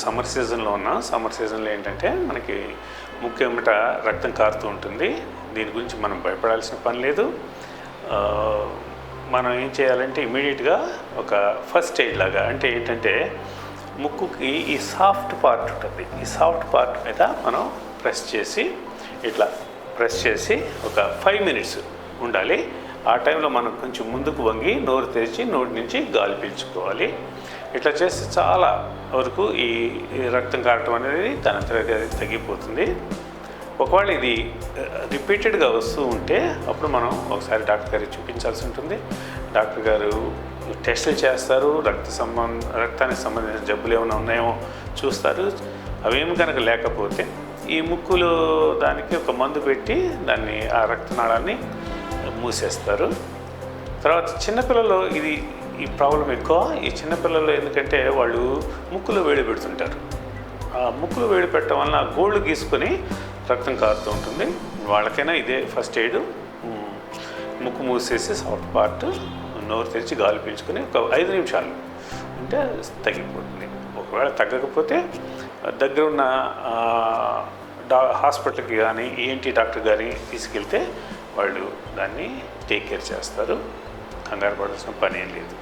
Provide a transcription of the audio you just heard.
Summer సీజన్లో ఉన్నాం. Summer సీజన్లో ఏంటంటే మనకి ముక్కు ఎమ్మట రక్తం కారుతూ ఉంటుంది. దీని గురించి మనం భయపడాల్సిన పని లేదు. మనం ఏం చేయాలంటే ఇమీడియట్గా ఒక ఫస్ట్ ఎయిడ్ లాగా, అంటే ఏంటంటే ముక్కుకి ఈ సాఫ్ట్ పార్ట్ ఉంటుంది. ఈ సాఫ్ట్ పార్ట్ మీద మనం ఇట్లా ప్రెస్ చేసి ఒక 5 minutes ఉండాలి. ఆ టైంలో మనం కొంచెం ముందుకు వంగి నోరు తెరిచి నోటి నుంచి గాలి పీల్చుకోవాలి. ఇట్లా చేస్తే చాలా వరకు ఈ రక్తం కారటం అనేది దానంతగా తగ్గిపోతుంది. ఒకవేళ ఇది రిపీటెడ్గా వస్తూ ఉంటే అప్పుడు మనం ఒకసారి డాక్టర్ గారికి చూపించాల్సి ఉంటుంది. డాక్టర్ గారు టెస్టులు చేస్తారు, రక్తానికి సంబంధించిన జబ్బులు ఏమైనా ఉన్నాయేమో చూస్తారు. అవేమి కనుక లేకపోతే ఈ ముక్కులో దానికి ఒక మందు పెట్టి ఆ రక్తనాళాన్ని మూసేస్తారు. తర్వాత చిన్నపిల్లలు ఈ ప్రాబ్లం ఎక్కువ. ఈ చిన్నపిల్లలు ఎందుకంటే వాళ్ళు ముక్కులో వేడి పెడుతుంటారు. ఆ ముక్కులో వేడి పెట్టడం వలన గోళ్ళు గీసుకొని రక్తం కారుతూ ఉంటుంది. వాళ్ళకైనా ఇదే ఫస్ట్ ఎయిడ్. ముక్కు మూసేసి సాఫ్ట్ పార్ట్ నోరు తెరిచి గాలి పీల్చుకొని ఒక 5 నిమిషాలు ఉంటే తగ్గిపోతుంది. ఒకవేళ తగ్గకపోతే దగ్గర ఉన్న హాస్పిటల్కి కానీ ఈఎన్టీ డాక్టర్ గారిని తీసుకెళ్తే వాళ్ళు దాన్ని టేక్ కేర్ చేస్తారు. కంగారు పడాల్సిన పని ఏం లేదు.